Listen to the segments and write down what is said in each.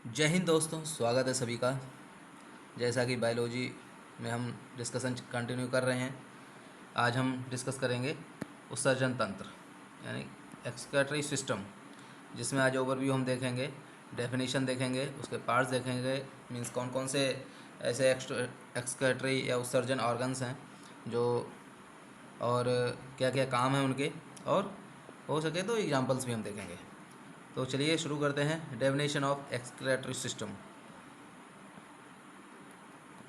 जय हिंद दोस्तों, स्वागत है सभी का। जैसा कि बायोलॉजी में हम डिस्कशन कंटिन्यू कर रहे हैं, आज हम डिस्कस करेंगे उत्सर्जन तंत्र यानी एक्सक्रीटरी सिस्टम, जिसमें आज ओवरव्यू हम देखेंगे, डेफिनेशन देखेंगे, उसके पार्ट्स देखेंगे। मींस कौन कौन से ऐसे एक्सक्रीटरी या उत्सर्जन ऑर्गन्स हैं जो, और क्या क्या काम है उनके, और हो सके तो एग्जांपल्स भी हम देखेंगे। तो चलिए शुरू करते हैं। Definition of excretory system.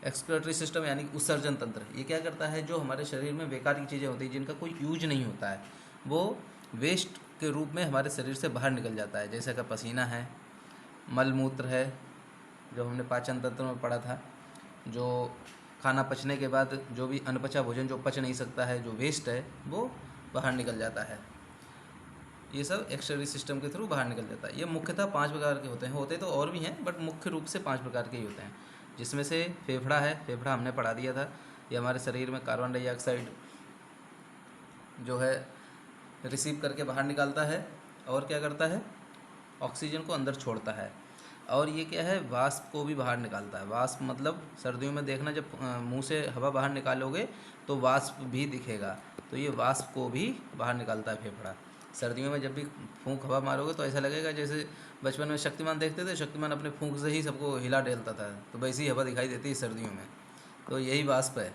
Excretory system यानी उत्सर्जन तंत्र, ये क्या करता है? जो हमारे शरीर में बेकार की चीज़ें होती हैं जिनका कोई यूज नहीं होता है, वो वेस्ट के रूप में हमारे शरीर से बाहर निकल जाता है। जैसे कि पसीना है, मल मूत्र है, जो हमने पाचन तंत्र में पढ़ा था, जो खाना पचने के बाद जो भी अनपचा भोजन जो पच नहीं सकता है, जो वेस्ट है, वो बाहर निकल जाता है। ये सब एक्सक्रीटरी सिस्टम के थ्रू बाहर निकल जाता है। ये मुख्यतः 5 प्रकार के होते हैं, होते तो और भी हैं बट मुख्य रूप से 5 प्रकार के ही होते हैं। जिसमें से फेफड़ा है, फेफड़ा हमने पढ़ा दिया था। ये हमारे शरीर में कार्बन डाइऑक्साइड जो है रिसीव करके बाहर निकालता है, और क्या करता है? ऑक्सीजन को अंदर छोड़ता है। और ये क्या है? वाष्प को भी बाहर निकालता है। वाष्प मतलब सर्दियों में देखना, जब मुंह से हवा बाहर निकालोगे तो वाष्प भी दिखेगा, तो ये वाष्प को भी बाहर निकालता है फेफड़ा। सर्दियों में जब भी फूंक हवा मारोगे तो ऐसा लगेगा जैसे बचपन में शक्तिमान देखते थे, शक्तिमान अपने फूंक से ही सबको हिला डेलता था, तो वैसी ही हवा दिखाई देती है सर्दियों में। तो यही वाष्प है।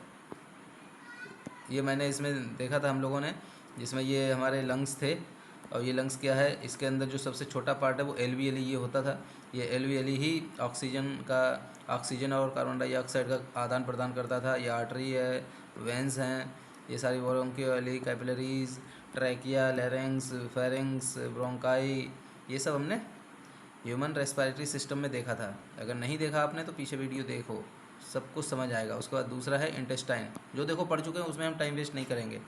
ये मैंने इसमें देखा था हम लोगों ने, जिसमें ये हमारे लंग्स थे। और ये लंग्स क्या है? इसके अंदर जो सबसे छोटा पार्ट है वो एलवीएली ये होता था। ये एलवीएली ही ऑक्सीजन और कार्बन डाइऑक्साइड का आदान प्रदान करता था। ये आर्टरी है, वेंस हैं, ये सारी bronchioli, capillaries, trachea, larynx, pharynx, bronchi, ये सब हमने ह्यूमन रेस्पिरेटरी सिस्टम में देखा था। अगर नहीं देखा आपने तो पीछे वीडियो देखो, सब कुछ समझ आएगा। उसके बाद दूसरा है इंटेस्टाइन, जो देखो पढ़ चुके हैं, उसमें हम टाइम वेस्ट नहीं करेंगे,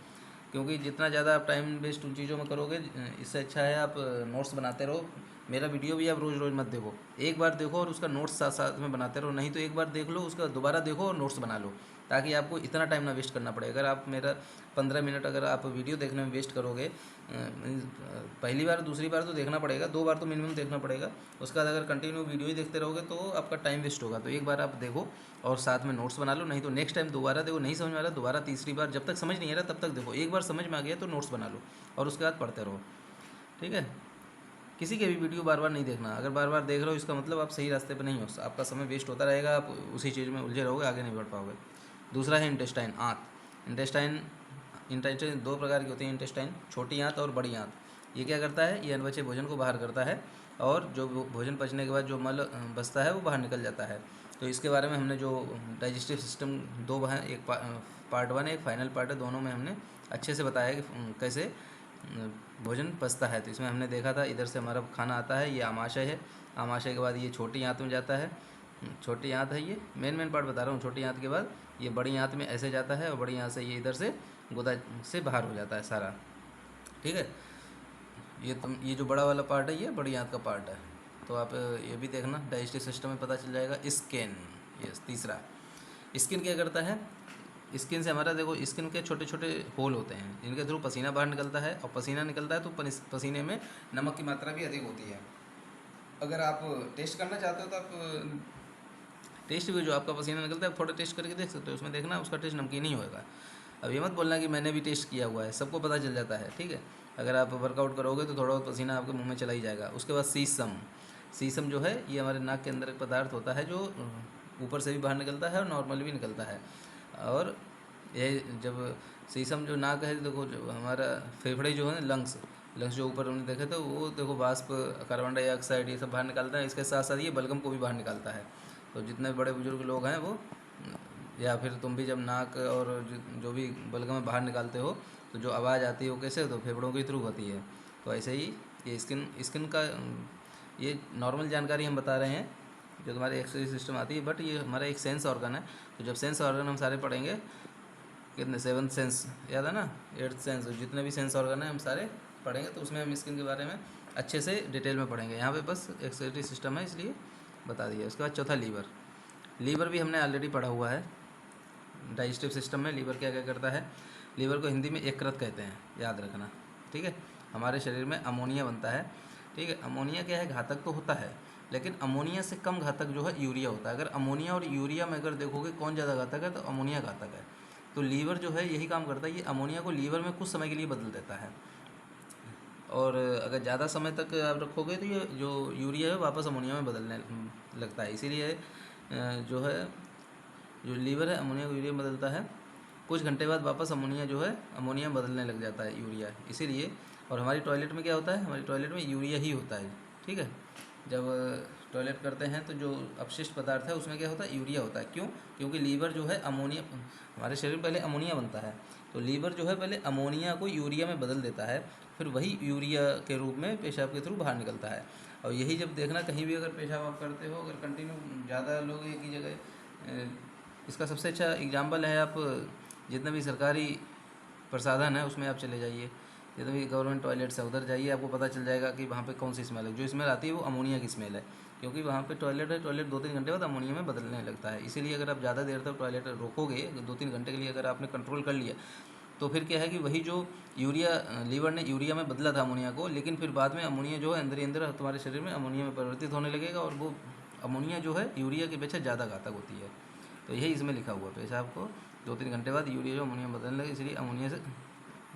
क्योंकि जितना ज़्यादा आप टाइम वेस्ट उन चीज़ों में करोगे, इससे अच्छा है आप नोट्स बनाते रहो। मेरा वीडियो भी आप रोज़ रोज़ मत देखो, एक बार देखो और उसका नोट्स साथ साथ में बनाते रहो। नहीं तो एक बार देख लो, उसका दोबारा देखो और नोट्स बना लो, ताकि आपको इतना टाइम ना वेस्ट करना पड़े। अगर आप मेरा 15 मिनट अगर आप वीडियो देखने में वेस्ट करोगे, पहली बार दूसरी बार तो देखना पड़ेगा, 2 बार तो मिनिमम देखना पड़ेगा। उसके बाद अगर कंटिन्यू वीडियो ही देखते रहोगे तो आपका टाइम वेस्ट होगा। तो एक बार आप देखो और साथ में नोट्स बना लो। नहीं तो नेक्स्ट टाइम दोबारा देखो, नहीं समझ में आ रहा दोबारा तीसरी बार, जब तक समझ नहीं आ रहा तब तक देखो। एक बार समझ में आ गया तो नोट्स बना लो और उसके बाद पढ़ते रहो, ठीक है? किसी के भी वीडियो बार बार नहीं देखना। अगर बार बार देख रहे हो, इसका मतलब आप सही रास्ते पर नहीं हो, आपका समय वेस्ट होता रहेगा, आप उसी चीज़ में उलझे रहोगे, आगे नहीं बढ़ पाओगे। दूसरा है इंटेस्टाइन, आँत। इंटेस्टाइन इंटेस्टाइन 2 प्रकार की होती है इंटेस्टाइन, छोटी आँत और बड़ी आँत। ये क्या करता है? ये अनबचे भोजन को बाहर करता है, और जो भोजन पचने के बाद जो मल बचता है वो बाहर निकल जाता है। तो इसके बारे में हमने जो डाइजेस्टिव सिस्टम 2 हैं, एक पार्ट 1 है, एक फाइनल पार्ट है, दोनों में हमने अच्छे से बताया कि कैसे भोजन पचता है। तो इसमें हमने देखा था, इधर से हमारा खाना आता है, ये आमाशय है। आमाशय के बाद ये छोटी आंत में जाता है, छोटी आंत है, ये मेन पार्ट बता रहा हूँ। छोटी आंत के बाद ये बड़ी आंत में ऐसे जाता है, और बड़ी आंत से ये इधर से गुदा से बाहर हो जाता है सारा, ठीक है? ये जो बड़ा वाला पार्ट है, ये बड़ी आंत का पार्ट है। तो आप ये भी देखना, डाइजेस्टिव सिस्टम में पता चल जाएगा। स्किन, ये तीसरा। स्किन क्या करता है? स्किन से हमारा देखो, स्किन के छोटे छोटे होल होते हैं जिनके थ्रू पसीना बाहर निकलता है, और पसीना निकलता है तो पसीने में नमक की मात्रा भी अधिक होती है। अगर आप टेस्ट करना चाहते हो तो आप टेस्ट भी, जो आपका पसीना निकलता है, आप थोड़ा टेस्ट करके देख सकते हो, उसमें देखना उसका टेस्ट नमकीन ही होगा। अब ये मत बोलना कि मैंने भी टेस्ट किया हुआ है, सबको पता चल जाता है, ठीक है? अगर आप वर्कआउट करोगे तो थोड़ा बहुत पसीना आपके मुंह में चला ही जाएगा। उसके बाद सीसम। सीसम जो है, ये हमारे नाक के अंदर एक पदार्थ होता है जो ऊपर से भी बाहर निकलता है और नॉर्मल भी निकलता है। और ये जब शीशम जो नाक है, देखो जो हमारा फेफड़े जो है, लंग्स, लंग्स जो ऊपर हमने देखे थे, वो देखो वाष्प, कार्बन डाइऑक्साइड, ये सब बाहर निकालता है। इसके साथ साथ ये बलगम को भी बाहर निकालता है। तो जितने बड़े बुजुर्ग लोग हैं वो, या फिर तुम भी जब नाक और जो भी बलगम बाहर निकालते हो, तो जो आवाज़ आती है वो कैसे? तो फेफड़ों के थ्रू होती है। तो ऐसे ही ये स्किन स्किन का, ये नॉर्मल जानकारी हम बता रहे हैं जो तुम्हारे एक्सरसाइज सिस्टम आती है, बट ये हमारा एक सेंस ऑर्गन है। तो जब सेंस ऑर्गन हम सारे पढ़ेंगे, कितने 7th सेंस याद है ना, 8th सेंस, जितने भी सेंस ऑर्गन हैं हम सारे पढ़ेंगे, तो उसमें हम स्किन के बारे में अच्छे से डिटेल में पढ़ेंगे। यहाँ पे बस एक्सक्रीटरी सिस्टम है इसलिए बता दिया। उसके बाद चौथा लीवर। लीवर भी हमने ऑलरेडी पढ़ा हुआ है डाइजेस्टिव सिस्टम में। लीवर क्या क्या करता है? लीवर को हिंदी में यकृत कहते हैं, याद रखना, ठीक है? हमारे शरीर में अमोनिया बनता है, ठीक है? अमोनिया क्या है? घातक तो होता है, लेकिन अमोनिया से कम घातक जो है यूरिया होता है। अगर अमोनिया और यूरिया में अगर देखोगे कौन ज़्यादा घातक है, तो अमोनिया घातक है। तो लीवर जो है यही काम करता है, ये अमोनिया को लीवर में कुछ समय के लिए बदल देता है, और अगर ज़्यादा समय तक आप रखोगे तो ये जो यूरिया है वापस अमोनिया में बदलने लगता है। इसीलिए जो है जो लीवर है अमोनिया को यूरिया में बदलता है, कुछ घंटे बाद वापस अमोनिया जो है अमोनिया में बदलने लग जाता है यूरिया, इसीलिए। और हमारी टॉयलेट में क्या होता है, हमारी टॉयलेट में यूरिया ही होता है, ठीक है। जब टॉयलेट करते हैं तो जो अपशिष्ट पदार्थ है उसमें क्या होता है, यूरिया होता है। क्यों? क्योंकि लीवर जो है अमोनिया, हमारे शरीर में पहले अमोनिया बनता है, तो लीवर जो है पहले अमोनिया को यूरिया में बदल देता है, फिर वही यूरिया के रूप में पेशाब के थ्रू बाहर निकलता है। और यही जब देखना कहीं भी अगर पेशाब आप करते हो, अगर कंटिन्यू ज़्यादा लोग एक ही जगह, इसका सबसे अच्छा एग्जाम्पल है, आप जितने भी सरकारी प्रसाधन है उसमें आप चले जाइए, जितने भी गवर्नमेंट टॉयलेट्स है उधर जाइए, आपको पता चल जाएगा कि वहाँ पे कौन सी स्मेल है। जो स्मेल आती है वो अमोनिया की स्मेल है, क्योंकि वहाँ पे टॉयलेट है, टॉयलेट 2-3 घंटे बाद अमोनिया में बदलने लगता है। इसीलिए अगर आप ज़्यादा देर तक टॉयलेट रोकोगे, 2-3 घंटे के लिए अगर आपने कंट्रोल कर लिया, तो फिर क्या है कि वही जो यूरिया, लीवर ने यूरिया में बदला था अमोनिया को, लेकिन फिर बाद में अमोनिया जो है अंदर ही अंदर तुम्हारे शरीर में अमोनिया में परिवर्तित होने लगेगा, और वो अमोनिया जो है यूरिया की अपेक्षा ज़्यादा घातक होती है। तो यही इसमें लिखा हुआ है, पेशाब को 2-3 घंटे बाद यूरिया जो अमोनिया में बदलने लगे, इसलिए अमोनिया से,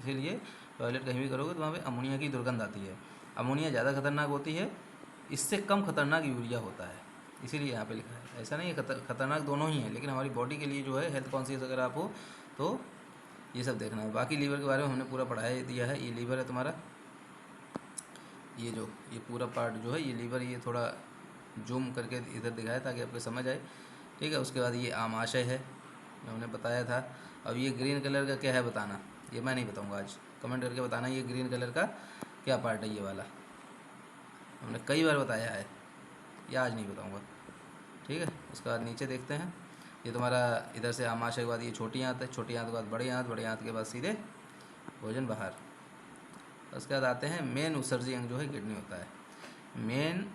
इसीलिए टॉयलेट कहीं भी करोगे तो वहाँ पे अमोनिया की दुर्गंध आती है। अमोनिया ज़्यादा खतरनाक होती है, इससे कम खतरनाक यूरिया होता है, इसीलिए यहाँ पे लिखा है। ऐसा नहीं है, खतरनाक दोनों ही हैं, लेकिन हमारी बॉडी के लिए जो है हेल्थ कॉन्शियस अगर आप हो तो ये सब देखना है। बाकी लीवर के बारे में हमने पूरा पढ़ाया दिया है। ये लीवर है तुम्हारा, ये पूरा पार्ट जो है ये लीवर, ये थोड़ा जूम करके इधर दिखाया ताकि आपको समझ आए, ठीक है। उसके बाद ये आमाशय है जो हमने बताया था। अब ये ग्रीन कलर का क्या है बताना, ये मैं नहीं बताऊंगा आज, कमेंट करके बताना ये ग्रीन कलर का क्या पार्ट है। ये वाला हमने कई बार बताया है, ये आज नहीं बताऊंगा, ठीक है। उसके बाद नीचे देखते हैं, ये तुम्हारा इधर से आमाशय के बाद ये छोटी आंत है, छोटी आंत के बाद बड़ी आंत, बड़ी आंत के बाद सीधे भोजन बाहर। उसके बाद आते हैं मेन उत्सर्जी अंग जो है किडनी होता है। मेन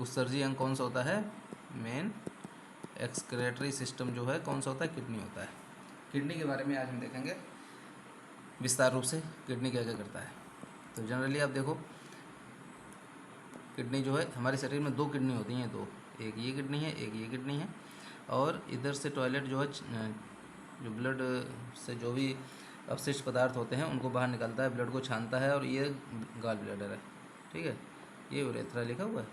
उत्सर्जी अंग कौन सा होता है, मेन एक्सक्रेटरी सिस्टम जो है कौन सा होता है, किडनी होता है। किडनी के बारे में आज हम देखेंगे विस्तार रूप से, किडनी क्या क्या करता है। तो जनरली आप देखो, किडनी जो है हमारे शरीर में 2 किडनी होती हैं, 2, एक ये किडनी है, एक ये किडनी है। और इधर से टॉयलेट जो है, जो ब्लड से जो भी अपशिष्ट पदार्थ होते हैं उनको बाहर निकालता है, ब्लड को छानता है, और ये गॉल ब्लैडर है, ठीक है। ये यूरेथ्रा लिखा हुआ है,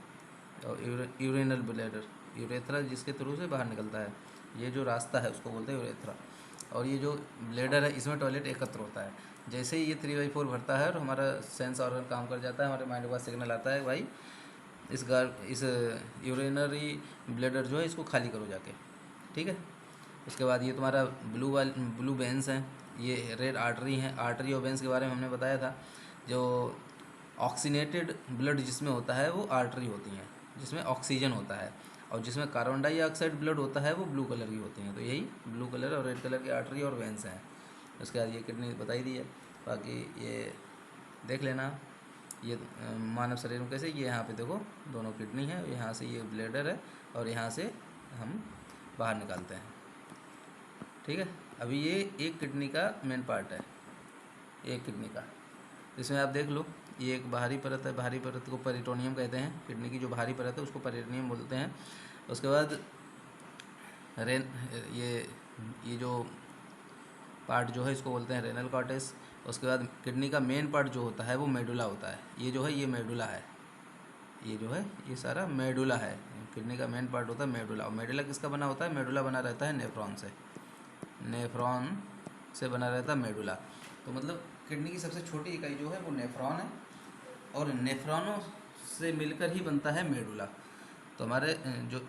और यूरिनल ब्लैडर, यूरेथ्रा जिसके थ्रू से बाहर निकलता है, ये जो रास्ता है उसको बोलते हैं यूरेथ्रा। और ये जो ब्लैडर है इसमें टॉयलेट एकत्र होता है। जैसे ही ये 3/4 भरता है और हमारा सेंस ऑर्गन काम कर जाता है, हमारे माइंड के पास सिग्नल आता है भाई इस यूरिनरी ब्लैडर जो है इसको खाली करो जाके, ठीक है। उसके बाद ये तुम्हारा ब्लू वेंस हैं, ये रेड आर्टरी हैं। आर्टरी और वेंस के बारे में हमने बताया था। जो ऑक्सीनेटेड ब्लड जिसमें होता है वो आर्टरी होती हैं, जिसमें ऑक्सीजन होता है, और जिसमें कार्बन डाइऑक्साइड ब्लड होता है वो ब्लू कलर की होती हैं। तो यही ब्लू कलर और रेड कलर की आर्टरी और वेंस हैं। उसके बाद ये किडनी बताई दी है, बाकी ये देख लेना। ये मानव शरीर में कैसे, ये यहाँ पे देखो दोनों किडनी है, यहाँ से ये ब्लैडर है, और यहाँ से हम बाहर निकालते हैं, ठीक है। अभी ये एक किडनी का मेन पार्ट है, एक किडनी का, इसमें आप देख लो ये एक बाहरी परत है, बाहरी परत को पेरिटोनियम कहते हैं। किडनी की जो बाहरी परत है उसको पेरिटोनियम बोलते हैं। उसके बाद ये जो पार्ट जो है इसको बोलते हैं रेनल कॉर्टेक्स। उसके बाद किडनी का मेन पार्ट जो होता है वो मेडुला होता है। ये जो है ये मेडुला है, ये जो है ये सारा मेडुला है। किडनी का मेन पार्ट होता है मेडुला। और मेडुला किसका बना होता है, मेडुला बना रहता है नेफ्रॉन से, नेफ्रॉन से बना रहता है मेडुला। तो मतलब किडनी की सबसे छोटी इकाई जो है वो नेफ्रॉन है, और नेफ्रॉनों से मिलकर ही बनता है मेडुला। तो हमारे जो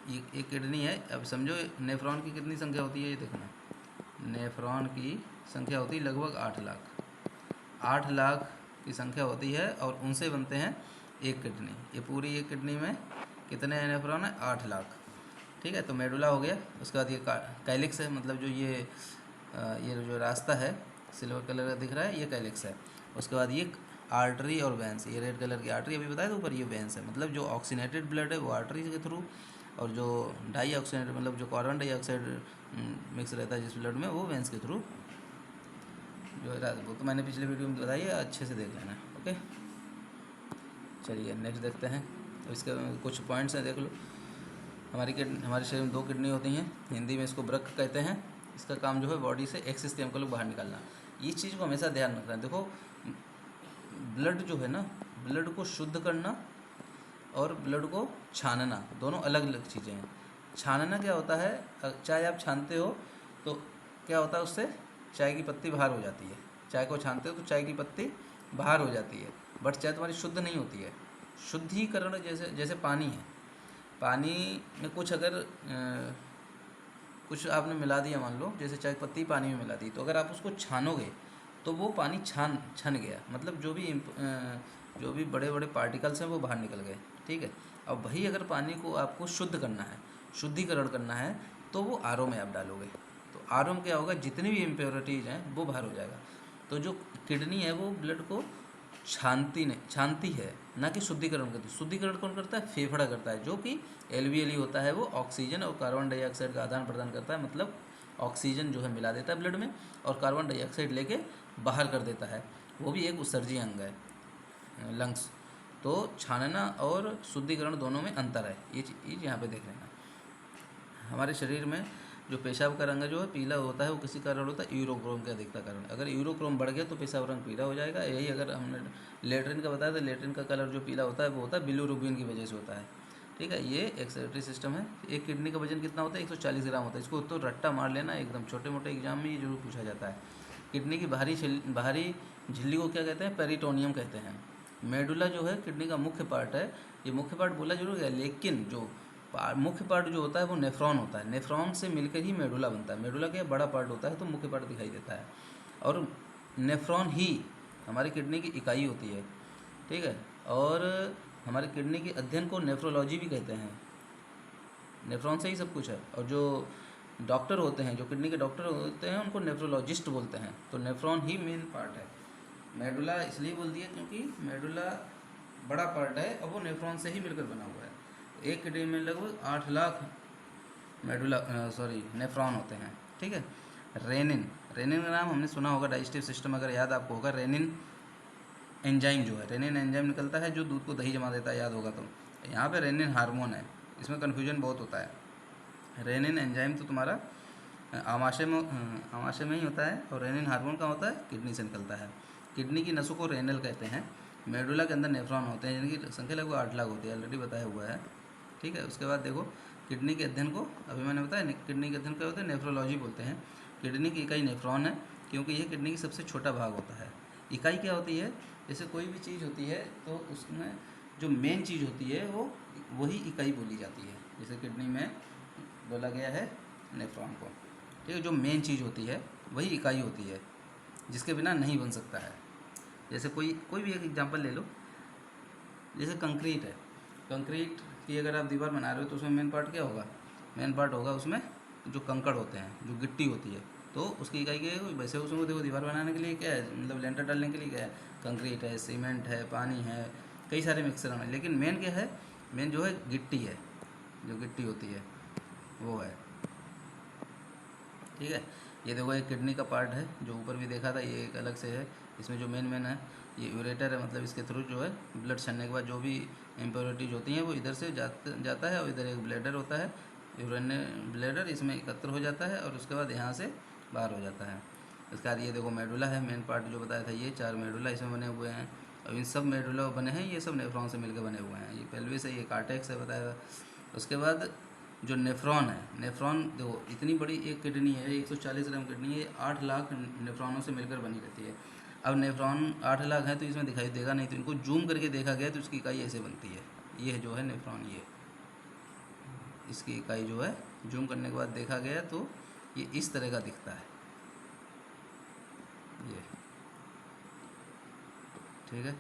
ये किडनी है, अब समझो नेफ्रॉन की कितनी संख्या होती है, ये देखना। नेफ्रॉन की संख्या होती है लगभग 8 लाख, 8 लाख की संख्या होती है, और उनसे बनते हैं एक किडनी। ये पूरी एक किडनी में कितने नेफ्रॉन है, 8 लाख, ठीक है। तो मेडुला हो गया। उसके बाद ये कैलिक्स है, मतलब जो ये जो रास्ता है सिल्वर कलर का दिख रहा है ये कैलिक्स है। उसके बाद ये आर्टरी और वेंस, ये रेड कलर की आर्टरी अभी बताया था ऊपर, ये वेंस है। मतलब जो ऑक्सीनेटेड ब्लड है वो आर्टरी के थ्रू, और जो डाई ऑक्सीनेटेड मतलब जो कार्बन डाइऑक्साइड मिक्स रहता है जिस ब्लड में वो वेंस के थ्रू जो है। वो तो मैंने पिछले वीडियो में बताया, अच्छे से देख लेना, ओके। चलिए नेक्स्ट देखते हैं। तो इसके कुछ पॉइंट्स हैं, देख लो। हमारे शरीर में 2 किडनी होती हैं, हिंदी में इसको वृक्क कहते हैं। इसका काम जो है बॉडी से एक्सेस केमिकल को बाहर निकालना। इस चीज़ को हमेशा ध्यान रखना है। देखो, ब्लड जो है ना, ब्लड को शुद्ध करना और ब्लड को छानना दोनों अलग अलग चीज़ें हैं। छानना क्या होता है, चाय आप छानते हो तो क्या होता है, उससे चाय की पत्ती बाहर हो जाती है। चाय को छानते हो तो चाय की पत्ती बाहर हो जाती है, बट चाय तुम्हारी शुद्ध नहीं होती है। शुद्धिकरण जैसे जैसे पानी है, पानी में कुछ अगर कुछ आपने मिला दिया, मान लो जैसे चाय पत्ती पानी में मिला दी, तो अगर आप उसको छानोगे तो वो पानी छन गया, मतलब जो भी बड़े बड़े पार्टिकल्स हैं वो बाहर निकल गए, ठीक है। अब वही अगर पानी को आपको शुद्ध करना है, शुद्धिकरण करना है, तो वो आरओ में आप डालोगे, तो आरओ में क्या होगा, जितनी भी इम्प्योरिटीज़ हैं वो बाहर हो जाएगा। तो जो किडनी है वो ब्लड को छानती है, ना कि शुद्धिकरण करती। शुद्धिकरण कौन करता है, फेफड़ा करता है, जो कि एलवीएल होता है। वो ऑक्सीजन और कार्बन डाइऑक्साइड का आदान प्रदान करता है, मतलब ऑक्सीजन जो है मिला देता है ब्लड में और कार्बन डाइऑक्साइड लेके बाहर कर देता है। वो भी एक उत्सर्जी अंग है, लंग्स। तो छानना और शुद्धिकरण दोनों में अंतर है, ये चीज़ यहाँ पे देख लेना। हमारे शरीर में जो पेशाब का रंग जो है पीला होता है, वो किसी कारण होता है, यूरोक्रोम के अधिकता कारण। अगर यूरोक्रोम बढ़ गया तो पेशाब रंग पीला हो जाएगा। यही अगर हमने लेटरिन का बताया तो लेटरिन का कलर जो पीला होता है वो होता है बिलिरुबिन की वजह से होता है, ठीक है। ये एक्सक्रीटरी सिस्टम है। एक किडनी का वजन कितना होता है, 140 ग्राम होता है। इसको तो रट्टा मार लेना, एकदम छोटे मोटे एग्जाम में ये जरूर पूछा जाता है। किडनी की बाहरी झिल्ली को क्या कहते हैं, पेरिटोनियम कहते हैं। मेडुला जो है किडनी का मुख्य पार्ट है। ये मुख्य पार्ट बोला जरूर है, लेकिन जो मुख्य पार्ट जो होता है वो नेफ्रॉन होता है। नेफ्रॉन से मिलकर ही मेडुला बनता है। मेडुला क्या बड़ा पार्ट होता है, तो मुख्य पार्ट दिखाई देता है। और नेफ्रॉन ही हमारी किडनी की इकाई होती है, ठीक है। और हमारी किडनी के अध्ययन को नेफ्रोलॉजी भी कहते हैं। नेफ्रॉन से ही सब कुछ है। और जो डॉक्टर होते हैं, जो किडनी के डॉक्टर होते हैं, उनको नेफ्रोलॉजिस्ट बोलते हैं। तो नेफ्रॉन ही मेन पार्ट है। मेडुला इसलिए बोल दिया क्योंकि मेडुला बड़ा पार्ट है और वो नेफ्रॉन से ही मिलकर बना हुआ है। एक किडनी में लगभग 8 लाख नेफ्रॉन होते हैं, ठीक है। रेनिन का नाम हमने सुना होगा, डाइजेस्टिव सिस्टम अगर याद आपको होगा। रेनिन एंजाइम जो है, रेनिन एंजाइम निकलता है जो दूध को दही जमा देता है, याद होगा। तो यहाँ पे रेनिन हार्मोन है, इसमें कन्फ्यूजन बहुत होता है। रेनिन एंजाइम तो तुम्हारा आमाशय में ही होता है, और रेनिन हार्मोन का होता है किडनी से निकलता है। किडनी की नसों को रेनल कहते हैं। मेडुला के अंदर नेफ्रॉन होते हैं, जिनकी संख्या लगभग 8 लाख होती है, ऑलरेडी बताया हुआ है, ठीक है। उसके बाद देखो, किडनी के अध्ययन को अभी मैंने बताया, किडनी के अध्ययन क्या होता है, नेफ्रोलॉजी बोलते हैं। किडनी की इकाई नेफ्रॉन है, क्योंकि यह किडनी की सबसे छोटा भाग होता है। इकाई क्या होती है, जैसे कोई भी चीज़ होती है तो उसमें जो मेन चीज़ होती है वो वही इकाई बोली जाती है। जैसे किडनी में बोला गया है नेफ्रॉन को, ठीक है। जो मेन चीज़ होती है वही इकाई होती है, जिसके बिना नहीं बन सकता है। जैसे कोई भी एक एग्जांपल ले लो, जैसे कंक्रीट है। कंक्रीट की अगर आप दीवार बना रहे हो तो उसमें मेन पार्ट क्या होगा, मेन पार्ट होगा उसमें जो कंकड़ होते हैं, जो गिट्टी होती है, तो उसकी इकाई क्या है। वैसे उसमें देखो, दीवार बनाने के लिए क्या है, मतलब लेंटर डालने के लिए क्या है, कंक्रीट है, सीमेंट है, पानी है, कई सारे मिक्सर हैं। लेकिन मेन क्या है, मेन जो है गिट्टी है, जो गिट्टी होती है वो है, ठीक है। ये देखो एक किडनी का पार्ट है, जो ऊपर भी देखा था, ये एक अलग से है। इसमें जो मेन है ये यूरेटर है, मतलब इसके थ्रू जो है ब्लड छनने के बाद जो भी इम्प्योरिटीज होती हैं वो इधर से जाता है, और इधर एक ब्लैडर होता है, यूरिन ब्लैडर, इसमें एकत्र हो जाता है और उसके बाद यहाँ से बाहर हो जाता है। इसके बाद ये देखो मेडुला है, मेन पार्ट जो बताया था, ये 4 मेडुला इसमें बने हुए हैं। और इन सब मेडुला बने हैं, ये सब नेफ्रॉन से मिलकर बने हुए हैं। ये पेल्विस है, ये कार्टेक्स है, बताया था। उसके बाद जो नेफ्रॉन है, नेफ्रॉन देखो इतनी बड़ी एक किडनी है, 140 ग्राम किडनी है, 8 लाख नेफ्रॉनों से मिलकर बनी रहती है। अब नेफ्रॉन 8 लाख है तो इसमें दिखाई देगा नहीं, तो इनको जूम करके देखा गया तो इसकी इकाई ऐसे बनती है। ये जो है नेफ्रॉन, ये इसकी इकाई जो है जूम करने के बाद देखा गया तो ये इस तरह का दिखता है, ये, ठीक है।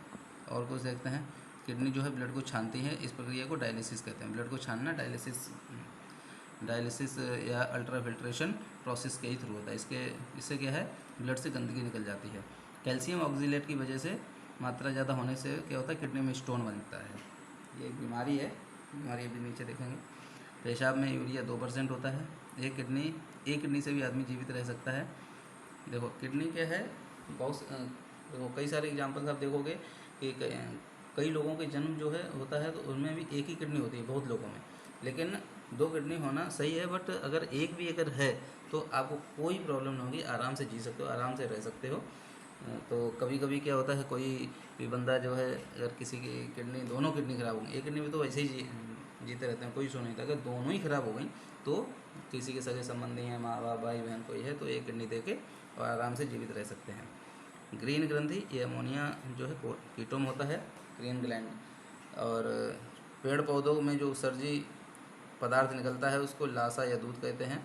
और कुछ देखते हैं। किडनी जो है ब्लड को छानती है, इस प्रक्रिया को डायलिसिस कहते हैं। ब्लड को छानना डायलिसिस या अल्ट्रा फिल्ट्रेशन प्रोसेस के ही थ्रू होता है। इससे क्या है, ब्लड से गंदगी निकल जाती है। कैल्शियम ऑक्सीलेट की वजह से मात्रा ज़्यादा होने से क्या होता है, किडनी में स्टोन बनता है। ये एक बीमारी है, बीमारी अभी नीचे देखेंगे। पेशाब में यूरिया 2% होता है। एक किडनी से भी आदमी जीवित रह सकता है। देखो किडनी क्या है, बहुत देखो कई सारे एग्जाम्पल्स आप देखोगे कि कई लोगों के जन्म जो है होता है तो उनमें भी एक ही किडनी होती है बहुत लोगों में, लेकिन दो किडनी होना सही है, बट अगर एक भी अगर है तो आपको कोई प्रॉब्लम नहीं होगी, आराम से जी सकते हो, आराम से रह सकते हो। तो कभी कभी क्या होता है, कोई भी बंदा जो है अगर किसी की किडनी, दोनों किडनी खराब हो गई, एक किडनी में तो वैसे ही जीते रहते हैं, कोई इशू नहीं था, अगर दोनों ही खराब हो गई तो किसी के सगे संबंधी हैं, माँ बाप भाई बहन कोई है, तो एक किडनी दे के और आराम से जीवित रह सकते हैं। ग्रीन ग्रंथि, ये अमोनिया जो है कीटोन होता है, ग्रीन ग्लैंड। और पेड़ पौधों में जो उत्सर्जी पदार्थ निकलता है उसको लासा या दूध कहते हैं।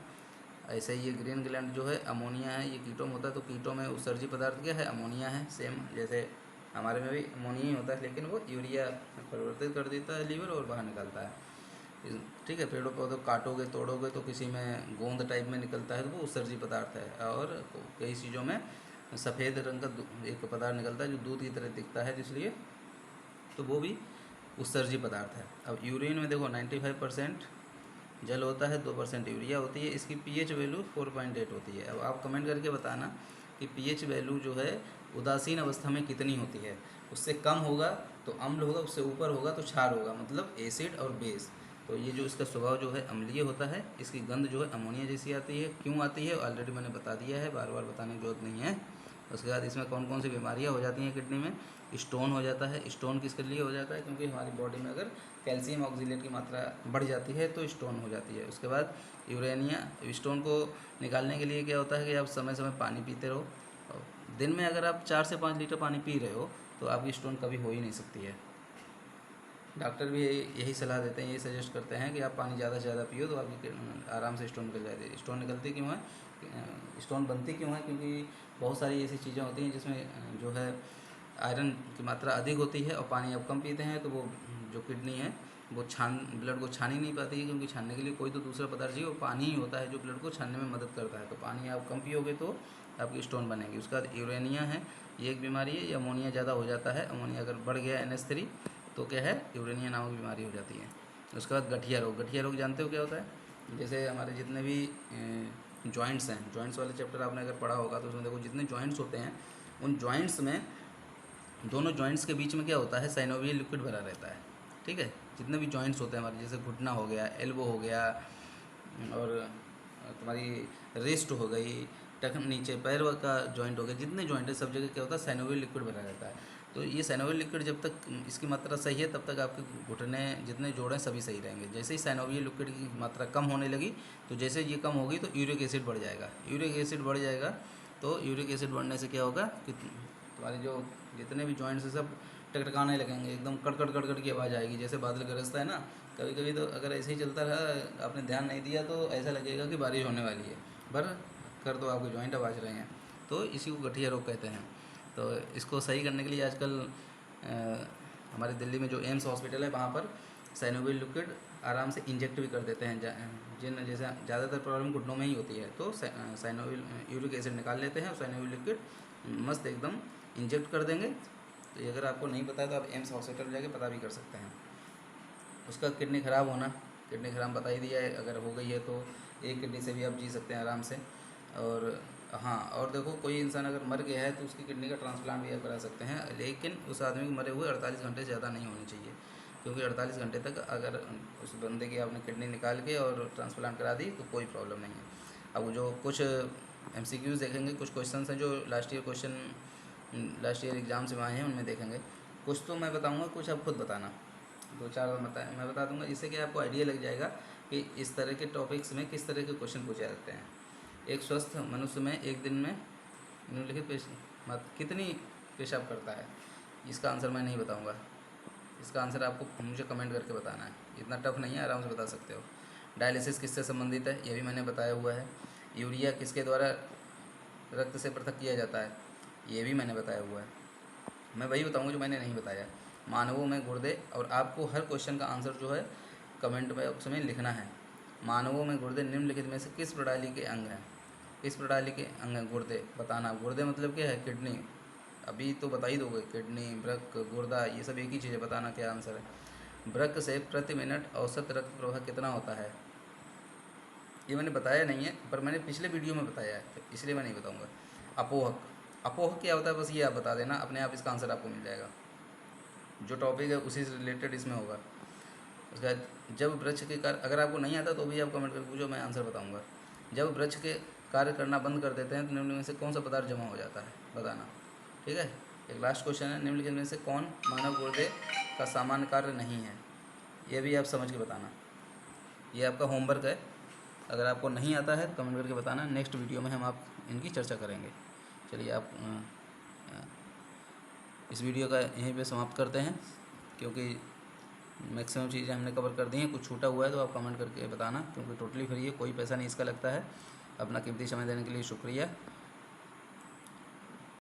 ऐसे ही ये ग्रीन ग्लैंड जो है अमोनिया है, ये कीटोन होता है, तो कीटों में उत्सर्जी पदार्थ क्या है, अमोनिया है। सेम जैसे हमारे में भी अमोनिया ही होता है, लेकिन वो यूरिया परिवर्तित कर देता है लीवर और बाहर निकलता है। ठीक है, पेड़ों पौधों काटोगे तोड़ोगे तो किसी में गोंद टाइप में निकलता है, तो वो उत्सर्जी पदार्थ है। और कई चीज़ों में सफ़ेद रंग का एक पदार्थ निकलता है जो दूध की तरह दिखता है, इसलिए तो वो भी उत्सर्जी पदार्थ है। अब यूरिन में देखो 95% जल होता है, 2% यूरिया होती है, इसकी पीएच वैल्यू 4.8 होती है। अब आप कमेंट करके बताना कि पीएच वैल्यू जो है उदासीन अवस्था में कितनी होती है। उससे कम होगा तो अम्ल होगा, उससे ऊपर होगा तो क्षार होगा, मतलब एसिड और बेस। तो ये जो इसका स्वभाव जो है अम्लीय होता है, इसकी गंध जो है अमोनिया जैसी आती है। क्यों आती है ऑलरेडी मैंने बता दिया है, बार बार बताने की जरूरत नहीं है। उसके बाद इसमें कौन कौन सी बीमारियाँ हो जाती हैं किडनी में। स्टोन हो जाता है। स्टोन किसके लिए हो जाता है, क्योंकि हमारी बॉडी में अगर कैल्शियम ऑक्सीलेट की मात्रा बढ़ जाती है तो स्टोन हो जाती है। उसके बाद यूरेनिया, स्टोन को निकालने के लिए क्या होता है कि आप समय समय पानी पीते रहो। दिन में अगर आप 4 से 5 लीटर पानी पी रहे हो तो आपकी स्टोन कभी हो ही नहीं सकती है। डॉक्टर भी यही सलाह देते हैं, यही सजेस्ट करते हैं कि आप पानी ज़्यादा से ज़्यादा पियो तो आपकी आराम से स्टोन निकल जाती है। स्टोन निकलती क्यों है, स्टोन बनती क्यों है, क्योंकि बहुत सारी ऐसी चीज़ें होती हैं जिसमें जो है आयरन की मात्रा अधिक होती है और पानी आप कम पीते हैं, तो वो जो किडनी है वो ब्लड को छान ही नहीं पाती है, क्योंकि छानने के लिए कोई तो दूसरा पदार्थ चाहिए, वो पानी ही होता है जो ब्लड को छानने में मदद करता है। तो पानी आप कम पियोगे तो आपकी स्टोन बनेगी। उसके बाद यूरेनिया है, ये एक बीमारी है, ये अमोनिया ज़्यादा हो जाता है। अमोनिया अगर बढ़ गया NH3 तो क्या है, यूरेनिया नामक बीमारी हो जाती है। उसके बाद गठिया रोग। गठिया रोग जानते हो क्या होता है, जैसे हमारे जितने भी जॉइंट्स हैं, जॉइंट्स वाले चैप्टर आपने अगर पढ़ा होगा तो उसमें देखो जितने जॉइंट्स होते हैं उन जॉइंट्स में, दोनों जॉइंट्स के बीच में क्या होता है, साइनोवियल लिक्विड भरा रहता है। ठीक है, जितने भी जॉइंट्स होते हैं हमारे, जैसे घुटना हो गया, एल्बो हो गया, और तुम्हारी रिस्ट हो गई, टखन नीचे पैर का जॉइंट हो गया, जितने जॉइंट है सब जगह क्या होता है, साइनोवियल लिक्विड भरा रहता है। तो ये साइनोवियल लिक्विड जब तक इसकी मात्रा सही है तब तक आपके घुटने जितने जोड़ हैं सभी सही रहेंगे। जैसे ही साइनोवियल लिक्विड की मात्रा कम होने लगी तो जैसे ये कम होगी तो यूरिक एसिड बढ़ जाएगा। यूरिक एसिड बढ़ जाएगा तो यूरिक एसिड बढ़ने से क्या होगा कि तुम्हारे जो जितने भी जॉइंट्स हैं सब टकटकाने लगेंगे, एकदम कड़कड़ कड़कड़ की आवाज़ आएगी, जैसे बादल गरजता है ना। कभी कभी तो अगर ऐसे ही चलता रहा, आपने ध्यान नहीं दिया तो ऐसा लगेगा कि बारिश होने वाली है, पर कर तो आपके जॉइंट आवाज रहे हैं। तो इसी को गठिया रोग कहते हैं। तो इसको सही करने के लिए आजकल हमारे दिल्ली में जो एम्स हॉस्पिटल है वहाँ पर साइनोवियल लिक्विड आराम से इंजेक्ट भी कर देते हैं। जिन जैसे ज़्यादातर प्रॉब्लम घुटनों में ही होती है तो साइनोवियल यूरिक एसिड निकाल लेते हैं और साइनोवियल लिक्विड मस्त एकदम इंजेक्ट कर देंगे। तो ये अगर आपको नहीं पता है तो आप एम्स हॉस्पिटल जाके पता भी कर सकते हैं। उसका किडनी ख़राब होना, किडनी ख़राब बता ही दिया है, अगर हो गई है तो एक किडनी से भी आप जी सकते हैं आराम से। और हाँ, और देखो कोई इंसान अगर मर गया है तो उसकी किडनी का ट्रांसप्लांट भी आप करा सकते हैं, लेकिन उस आदमी को मरे हुए 48 घंटे से ज़्यादा नहीं होनी चाहिए, क्योंकि 48 घंटे तक अगर उस बंदे की आपने किडनी निकाल के और ट्रांसप्लांट करा दी तो कोई प्रॉब्लम नहीं है। अब जो कुछ MCQs देखेंगे, कुछ क्वेश्चन हैं जो लास्ट ईयर एग्ज़ाम से आए हैं उनमें देखेंगे। कुछ तो मैं बताऊँगा, कुछ आप खुद बताना, 2-4 मैं बता दूंगा, जिससे कि आपको आइडिया लग जाएगा कि इस तरह के टॉपिक्स में किस तरह के क्वेश्चन पूछे जाते हैं। एक स्वस्थ मनुष्य में एक दिन में निम्नलिखित कितनी पेशाब करता है, इसका आंसर मैं नहीं बताऊंगा। इसका आंसर आपको मुझे कमेंट करके बताना है, इतना टफ नहीं है, आराम से बता सकते हो। डायलिसिस किससे संबंधित है, ये भी मैंने बताया हुआ है। यूरिया किसके द्वारा रक्त से पृथक किया जाता है, ये भी मैंने बताया हुआ है। मैं वही बताऊंगा जो मैंने नहीं बताया। मानवों में गुर्दे, और आपको हर क्वेश्चन का आंसर जो है कमेंट बॉक्स में लिखना है। मानवों में गुर्दे निम्नलिखित में से किस प्रणाली के अंग हैं, किस प्रणाली के अंग हैं गुर्दे, बताना। गुर्दे मतलब क्या है, किडनी, अभी तो बता ही दोगे, किडनी, वृक्क, गुर्दा, ये सब एक ही चीज़ है, बताना क्या आंसर है। वृक्क से प्रति मिनट औसत रक्त प्रवाह कितना होता है, ये मैंने बताया नहीं है, पर मैंने पिछले वीडियो में बताया है तो इसलिए मैं नहीं बताऊँगा। अपोहक, अपोहक क्या होता है बस ये आप बता देना, अपने आप इसका आंसर आपको मिल जाएगा। जो टॉपिक है उसी से रिलेटेड इसमें होगा। उसके बाद जब वृक्ष के कार्य, अगर आपको नहीं आता तो भी आप कमेंट करके पूछो, मैं आंसर बताऊंगा। जब वृक्ष के कार्य करना बंद कर देते हैं तो निम्नलिखित में से कौन सा पदार्थ जमा हो जाता है, बताना। ठीक है, एक लास्ट क्वेश्चन है, निम्नलिखित में से कौन मानव गुर्दे का सामान्य कार्य नहीं है, ये भी आप समझ के बताना। ये आपका होमवर्क है, अगर आपको नहीं आता है तो कमेंट करके बताना। नेक्स्ट वीडियो में हम आप इनकी चर्चा करेंगे। चलिए आप इस वीडियो का यहीं पे समाप्त करते हैं, क्योंकि मैक्सिमम चीज़ें हमने कवर कर दी हैं। कुछ छूटा हुआ है तो आप कमेंट करके बताना, क्योंकि टोटली फ्री है, कोई पैसा नहीं इसका लगता है। अपना कीमती समय देने के लिए शुक्रिया।